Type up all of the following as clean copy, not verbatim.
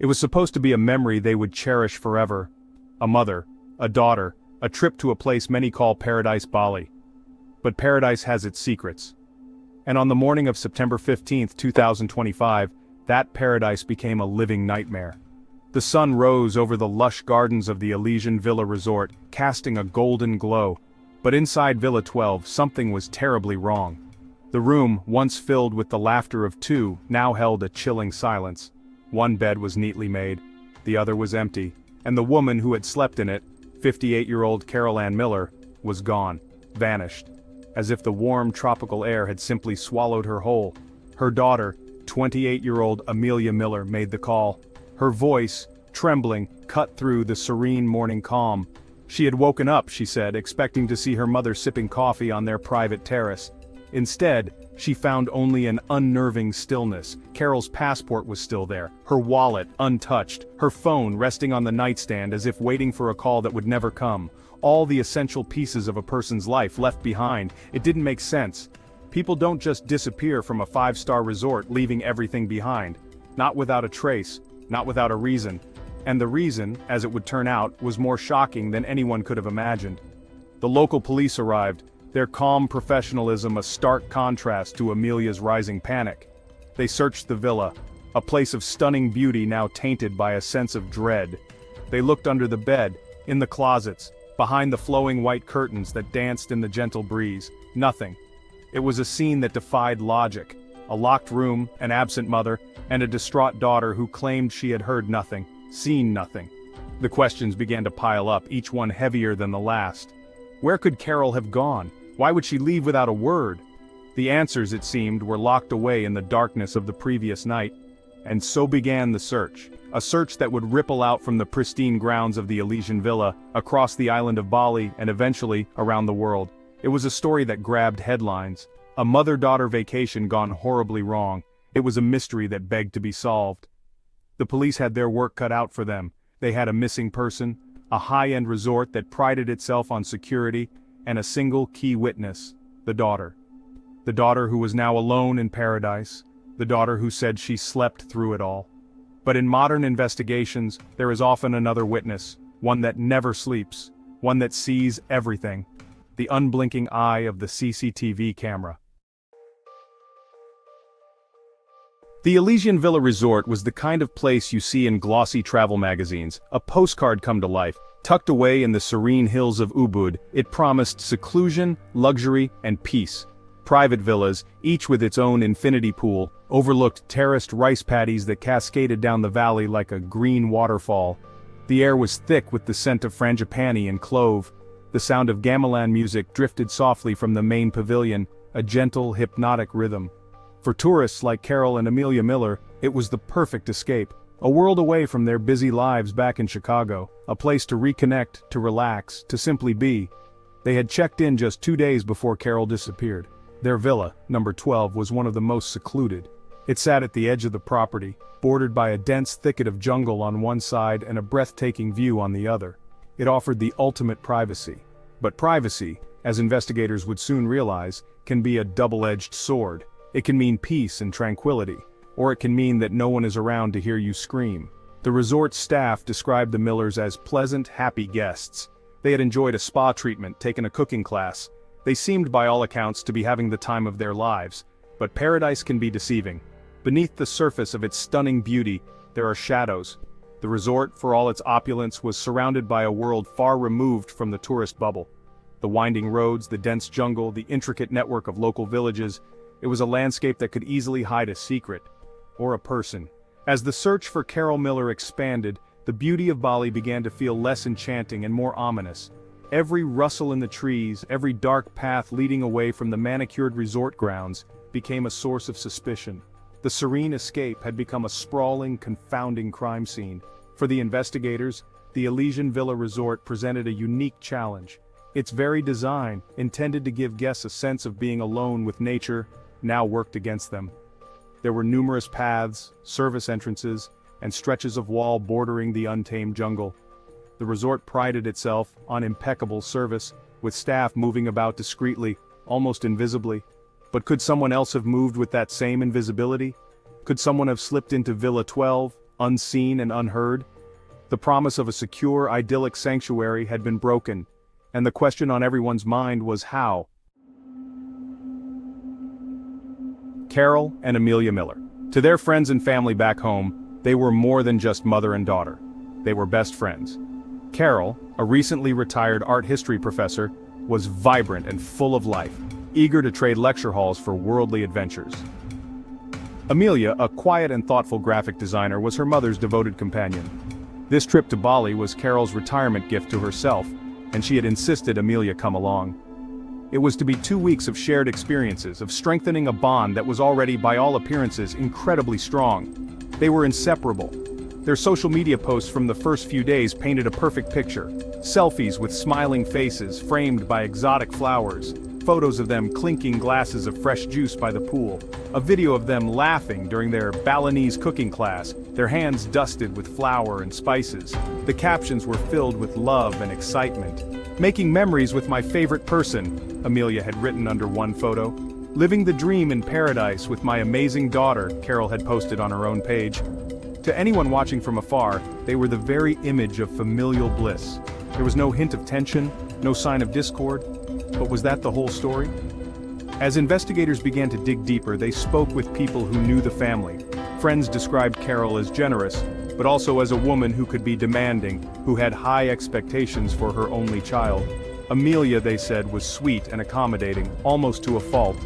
It was supposed to be a memory they would cherish forever. A mother, a daughter, a trip to a place many call Paradise Bali. But paradise has its secrets. And on the morning of September 15, 2025, that paradise became a living nightmare. The sun rose over the lush gardens of the Elysian Villa Resort, casting a golden glow. But inside Villa 12, something was terribly wrong. The room, once filled with the laughter of two, now held a chilling silence. One bed was neatly made, the other was empty, and the woman who had slept in it, 58-year-old Carol Ann Miller, was gone, vanished, as if the warm tropical air had simply swallowed her whole. Her daughter, 28-year-old Amelia Miller, made the call. Her voice, trembling, cut through the serene morning calm. She had woken up, she said, expecting to see her mother sipping coffee on their private terrace. Instead, she found only an unnerving stillness. Carol's passport was still there, her wallet untouched, her phone resting on the nightstand as if waiting for a call that would never come. All the essential pieces of a person's life left behind. It didn't make sense. People don't just disappear from a five-star resort leaving everything behind. Not without a trace, not without a reason. And the reason, as it would turn out, was more shocking than anyone could have imagined. The local police arrived, their calm professionalism a stark contrast to Amelia's rising panic. They searched the villa, a place of stunning beauty now tainted by a sense of dread. They looked under the bed, in the closets, behind the flowing white curtains that danced in the gentle breeze. Nothing. It was a scene that defied logic. A locked room, an absent mother, and a distraught daughter who claimed she had heard nothing, seen nothing. The questions began to pile up, each one heavier than the last. Where could Carol have gone? Why would she leave without a word? The answers, it seemed, were locked away in the darkness of the previous night. And so began the search. A search that would ripple out from the pristine grounds of the Elysian Villa, across the island of Bali, and eventually, around the world. It was a story that grabbed headlines. A mother-daughter vacation gone horribly wrong. It was a mystery that begged to be solved. The police had their work cut out for them. They had a missing person, a high-end resort that prided itself on security, and a single key witness, the daughter. The daughter who was now alone in paradise, the daughter who said she slept through it all. But in modern investigations, there is often another witness, one that never sleeps, one that sees everything, the unblinking eye of the CCTV camera. The Elysian Villa Resort was the kind of place you see in glossy travel magazines, a postcard come to life. Tucked away in the serene hills of Ubud, it promised seclusion, luxury, and peace. Private villas, each with its own infinity pool, overlooked terraced rice paddies that cascaded down the valley like a green waterfall. The air was thick with the scent of frangipani and clove. The sound of gamelan music drifted softly from the main pavilion, a gentle, hypnotic rhythm. For tourists like Carol and Amelia Miller, it was the perfect escape. A world away from their busy lives back in Chicago, a place to reconnect, to relax, to simply be. They had checked in just 2 days before Carol disappeared. Their villa, number 12, was one of the most secluded. It sat at the edge of the property, bordered by a dense thicket of jungle on one side and a breathtaking view on the other. It offered the ultimate privacy. But privacy, as investigators would soon realize, can be a double-edged sword. It can mean peace and tranquility, or it can mean that no one is around to hear you scream. The resort staff described the Millers as pleasant, happy guests. They had enjoyed a spa treatment, taken a cooking class. They seemed by all accounts to be having the time of their lives. But paradise can be deceiving. Beneath the surface of its stunning beauty, there are shadows. The resort, for all its opulence, was surrounded by a world far removed from the tourist bubble. The winding roads, the dense jungle, the intricate network of local villages, it was a landscape that could easily hide a secret. Or a person. As the search for Carol Miller expanded, the beauty of Bali began to feel less enchanting and more ominous. Every rustle in the trees, every dark path leading away from the manicured resort grounds, became a source of suspicion. The serene escape had become a sprawling, confounding crime scene. For the investigators, the Elysian Villa Resort presented a unique challenge. Its very design, intended to give guests a sense of being alone with nature, now worked against them. There were numerous paths, service entrances, and stretches of wall bordering the untamed jungle. The resort prided itself on impeccable service, with staff moving about discreetly, almost invisibly. But could someone else have moved with that same invisibility? Could someone have slipped into Villa 12, unseen and unheard. The promise of a secure, idyllic sanctuary had been broken, and the question on everyone's mind was how. Carol and Amelia Miller. To their friends and family back home, they were more than just mother and daughter. They were best friends. Carol, a recently retired art history professor, was vibrant and full of life, eager to trade lecture halls for worldly adventures. Amelia, a quiet and thoughtful graphic designer, was her mother's devoted companion. This trip to Bali was Carol's retirement gift to herself, and she had insisted Amelia come along. It was to be 2 weeks of shared experiences, of strengthening a bond that was already, by all appearances, incredibly strong. They were inseparable. Their social media posts from the first few days painted a perfect picture. Selfies with smiling faces framed by exotic flowers, photos of them clinking glasses of fresh juice by the pool, a video of them laughing during their Balinese cooking class, their hands dusted with flour and spices. The captions were filled with love and excitement. "Making memories with my favorite person," Amelia had written under one photo. "Living the dream in paradise with my amazing daughter," Carol had posted on her own page. To anyone watching from afar, they were the very image of familial bliss. There was no hint of tension, no sign of discord. But was that the whole story? As investigators began to dig deeper, they spoke with people who knew the family. Friends described Carol as generous, but also as a woman who could be demanding, who had high expectations for her only child. Amelia, they said, was sweet and accommodating, almost to a fault.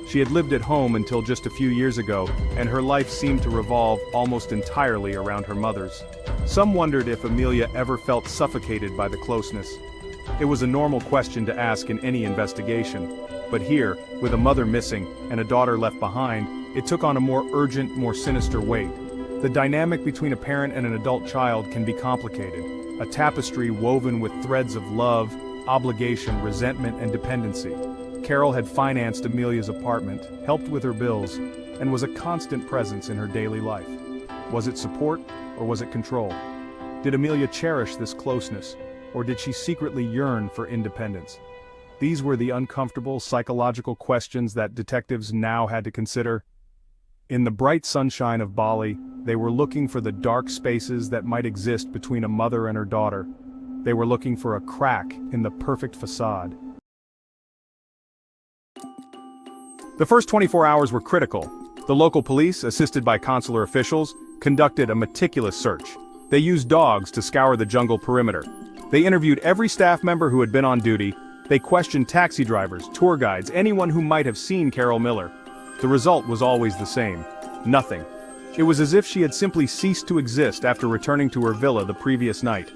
She had lived at home until just a few years ago, and her life seemed to revolve almost entirely around her mother's. Some wondered if Amelia ever felt suffocated by the closeness. It was a normal question to ask in any investigation, but here, with a mother missing and a daughter left behind, it took on a more urgent, more sinister weight. The dynamic between a parent and an adult child can be complicated, a tapestry woven with threads of love, obligation, resentment, and dependency. Carol had financed Amelia's apartment, helped with her bills, and was a constant presence in her daily life. Was it support, or was it control? Did Amelia cherish this closeness, or did she secretly yearn for independence? These were the uncomfortable psychological questions that detectives now had to consider. In the bright sunshine of Bali, they were looking for the dark spaces that might exist between a mother and her daughter. They were looking for a crack in the perfect facade. The first 24 hours were critical. The local police, assisted by consular officials, conducted a meticulous search. They used dogs to scour the jungle perimeter. They interviewed every staff member who had been on duty. They questioned taxi drivers, tour guides, anyone who might have seen Carol Miller. The result was always the same: nothing. It was as if she had simply ceased to exist after returning to her villa the previous night.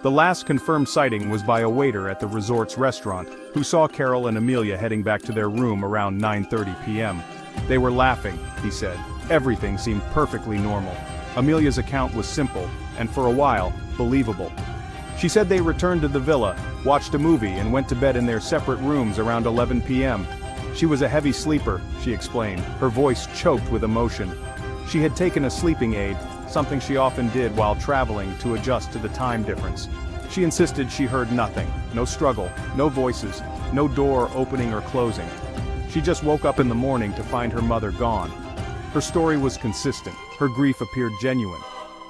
The last confirmed sighting was by a waiter at the resort's restaurant, who saw Carol and Amelia heading back to their room around 9:30 p.m. They were laughing, he said. Everything seemed perfectly normal. Amelia's account was simple, and for a while, believable. She said they returned to the villa, watched a movie, and went to bed in their separate rooms around 11 p.m. She was a heavy sleeper, she explained, her voice choked with emotion. She had taken a sleeping aid, something she often did while traveling to adjust to the time difference. She insisted she heard nothing, no struggle, no voices, no door opening or closing. She just woke up in the morning to find her mother gone. Her story was consistent, her grief appeared genuine.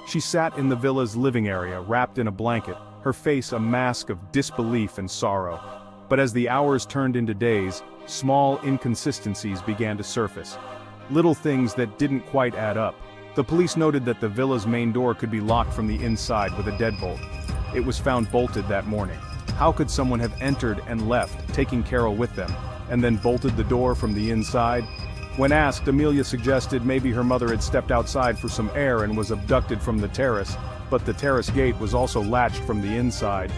She sat in the villa's living area, wrapped in a blanket, her face a mask of disbelief and sorrow. But as the hours turned into days, small inconsistencies began to surface. Little things that didn't quite add up. The police noted that the villa's main door could be locked from the inside with a deadbolt. It was found bolted that morning. How could someone have entered and left, taking Carol with them, and then bolted the door from the inside? When asked, Amelia suggested maybe her mother had stepped outside for some air and was abducted from the terrace, but the terrace gate was also latched from the inside.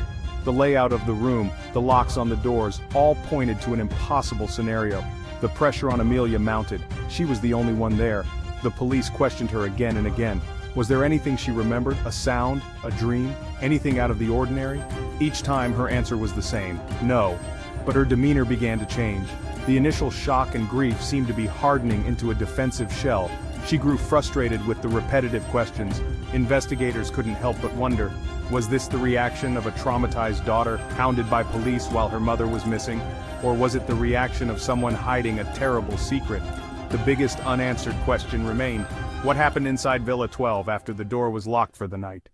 The layout of the room, the locks on the doors, all pointed to an impossible scenario. The pressure on Amelia mounted. She was the only one there. The police questioned her again and again. Was there anything she remembered? A sound? A dream? Anything out of the ordinary? Each time her answer was the same: no. But her demeanor began to change. The initial shock and grief seemed to be hardening into a defensive shell. She grew frustrated with the repetitive questions. Investigators couldn't help but wonder, was this the reaction of a traumatized daughter, hounded by police while her mother was missing? Or was it the reaction of someone hiding a terrible secret? The biggest unanswered question remained: What happened inside Villa 12 after the door was locked for the night?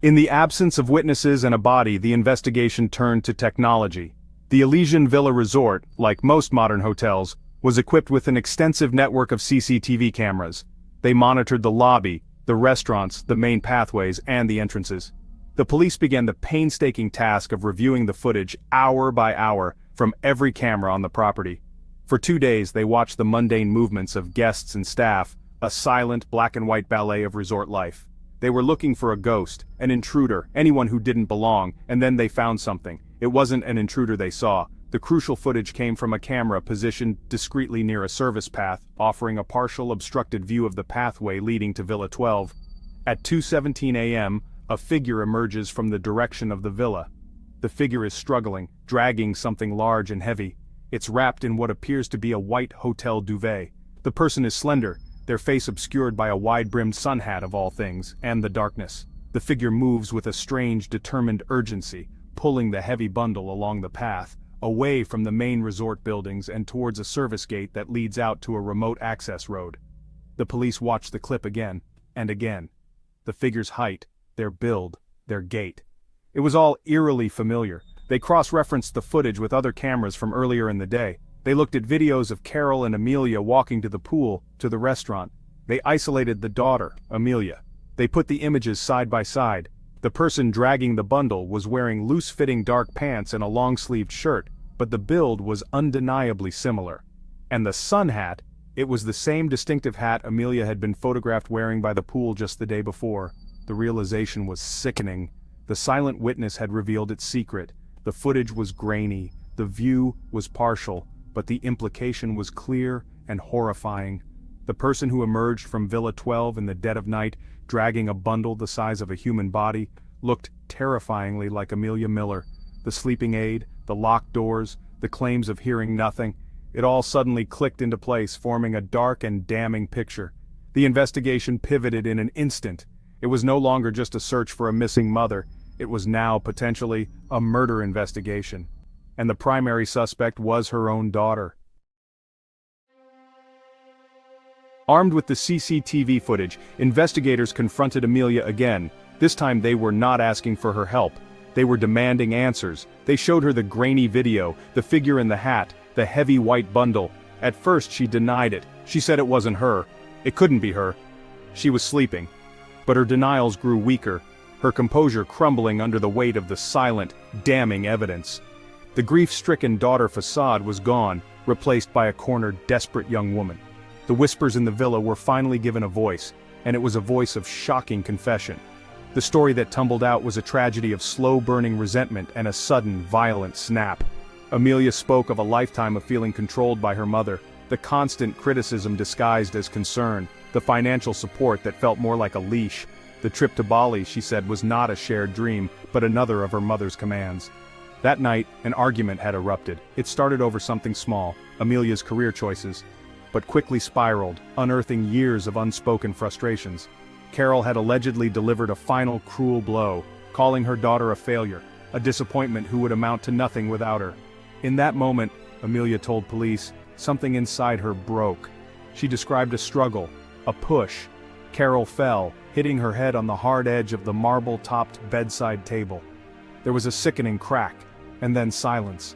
In the absence of witnesses and a body, the investigation turned to technology. The Elysian Villa Resort, like most modern hotels, was equipped with an extensive network of CCTV cameras. They monitored the lobby, the restaurants, the main pathways, and the entrances. The police began the painstaking task of reviewing the footage hour by hour from every camera on the property. For 2 days they watched the mundane movements of guests and staff, a silent black-and-white ballet of resort life. They were looking for a ghost, an intruder, anyone who didn't belong, and then they found something. It wasn't an intruder they saw. The crucial footage came from a camera positioned discreetly near a service path, offering a partial obstructed view of the pathway leading to Villa 12. At 2:17 a.m., a figure emerges from the direction of the villa. The figure is struggling, dragging something large and heavy. It's wrapped in what appears to be a white hotel duvet. The person is slender, their face obscured by a wide-brimmed sun hat of all things, and the darkness. The figure moves with a strange, determined urgency, pulling the heavy bundle along the path, away from the main resort buildings and towards a service gate that leads out to a remote access road. The police watch the clip again, and again. The figure's height, their build, their gait. It was all eerily familiar. They cross-referenced the footage with other cameras from earlier in the day. They looked at videos of Carol and Amelia walking to the pool, to the restaurant. They isolated the daughter, Amelia. They put the images side by side. The person dragging the bundle was wearing loose-fitting dark pants and a long-sleeved shirt, but the build was undeniably similar. And the sun hat, it was the same distinctive hat Amelia had been photographed wearing by the pool just the day before. The realization was sickening. The silent witness had revealed its secret. The footage was grainy, the view was partial, but the implication was clear and horrifying. The person who emerged from Villa 12 in the dead of night, dragging a bundle the size of a human body, looked terrifyingly like Amelia Miller. The sleeping aid, the locked doors, the claims of hearing nothing, it all suddenly clicked into place, forming a dark and damning picture. The investigation pivoted in an instant. It was no longer just a search for a missing mother. It was now, potentially, a murder investigation. And the primary suspect was her own daughter. Armed with the CCTV footage, investigators confronted Amelia again. This time they were not asking for her help. They were demanding answers. They showed her the grainy video, the figure in the hat, the heavy white bundle. At first she denied it. She said it wasn't her. It couldn't be her. She was sleeping. But her denials grew weaker, her composure crumbling under the weight of the silent, damning evidence. The grief-stricken daughter facade was gone, replaced by a cornered, desperate young woman. The whispers in the villa were finally given a voice, and it was a voice of shocking confession. The story that tumbled out was a tragedy of slow-burning resentment and a sudden, violent snap. Amelia spoke of a lifetime of feeling controlled by her mother, the constant criticism disguised as concern, the financial support that felt more like a leash. The trip to Bali, she said, was not a shared dream, but another of her mother's commands. That night, an argument had erupted. It started over something small, Amelia's career choices, but quickly spiraled, unearthing years of unspoken frustrations. Carol had allegedly delivered a final cruel blow, calling her daughter a failure, a disappointment who would amount to nothing without her. In that moment, Amelia told police, something inside her broke. She described a struggle, a push. Carol fell, hitting her head on the hard edge of the marble-topped bedside table. There was a sickening crack, and then silence.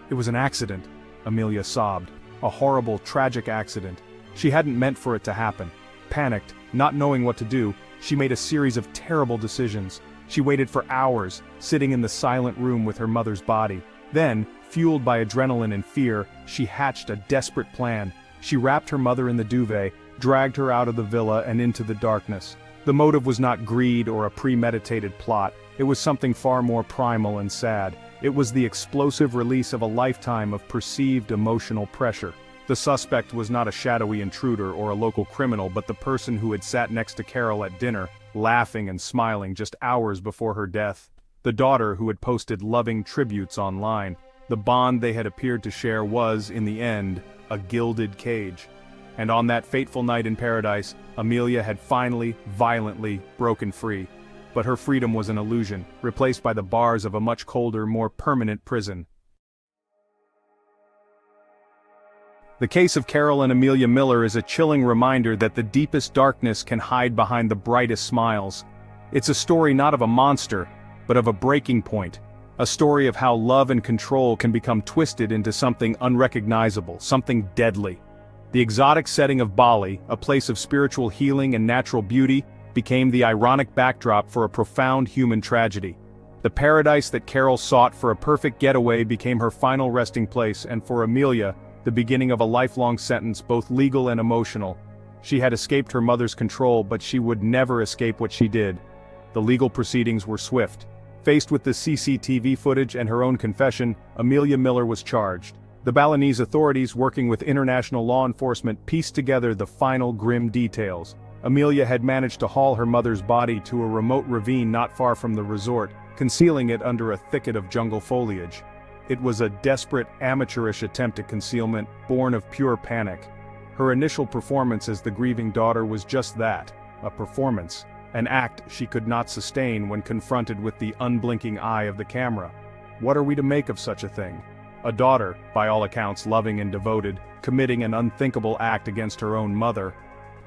It was an accident, Amelia sobbed. A horrible, tragic accident. She hadn't meant for it to happen. Panicked, not knowing what to do, she made a series of terrible decisions. She waited for hours, sitting in the silent room with her mother's body. Then, fueled by adrenaline and fear, she hatched a desperate plan. She wrapped her mother in the duvet, dragged her out of the villa and into the darkness. The motive was not greed or a premeditated plot. It was something far more primal and sad. It was the explosive release of a lifetime of perceived emotional pressure. The suspect was not a shadowy intruder or a local criminal, but the person who had sat next to Carol at dinner, laughing and smiling just hours before her death. The daughter who had posted loving tributes online. The bond they had appeared to share was, in the end, a gilded cage. And on that fateful night in paradise, Amelia had finally, violently, broken free. But her freedom was an illusion, replaced by the bars of a much colder, more permanent prison. The case of Carol and Amelia Miller is a chilling reminder that the deepest darkness can hide behind the brightest smiles. It's a story not of a monster, but of a breaking point. A story of how love and control can become twisted into something unrecognizable, something deadly. The exotic setting of Bali, a place of spiritual healing and natural beauty, became the ironic backdrop for a profound human tragedy. The paradise that Carol sought for a perfect getaway became her final resting place, and for Amelia, the beginning of a lifelong sentence, both legal and emotional. She had escaped her mother's control, but she would never escape what she did. The legal proceedings were swift. Faced with the CCTV footage and her own confession, Amelia Miller was charged. The Balinese authorities, working with international law enforcement, pieced together the final grim details. Amelia had managed to haul her mother's body to a remote ravine not far from the resort, concealing it under a thicket of jungle foliage. It was a desperate, amateurish attempt at concealment, born of pure panic. Her initial performance as the grieving daughter was just that, a performance, an act she could not sustain when confronted with the unblinking eye of the camera. What are we to make of such a thing? A daughter, by all accounts loving and devoted, committing an unthinkable act against her own mother.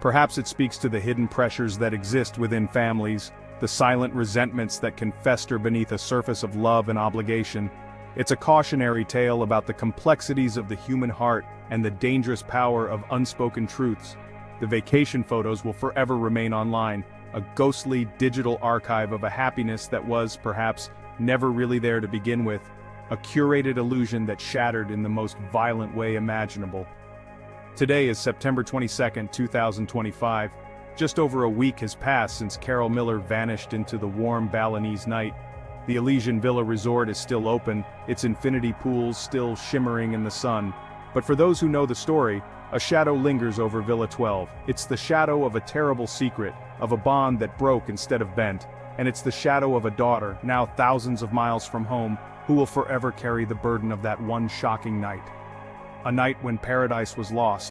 Perhaps it speaks to the hidden pressures that exist within families, the silent resentments that can fester beneath a surface of love and obligation. It's a cautionary tale about the complexities of the human heart and the dangerous power of unspoken truths. The vacation photos will forever remain online, a ghostly digital archive of a happiness that was, perhaps, never really there to begin with, a curated illusion that shattered in the most violent way imaginable. Today is September 22, 2025. Just over a week has passed since Carol Miller vanished into the warm Balinese night. The Elysian Villa Resort is still open, its infinity pools still shimmering in the sun. But for those who know the story, a shadow lingers over Villa 12. It's the shadow of a terrible secret, of a bond that broke instead of bent, and it's the shadow of a daughter, now thousands of miles from home, who will forever carry the burden of that one shocking night. A night when paradise was lost.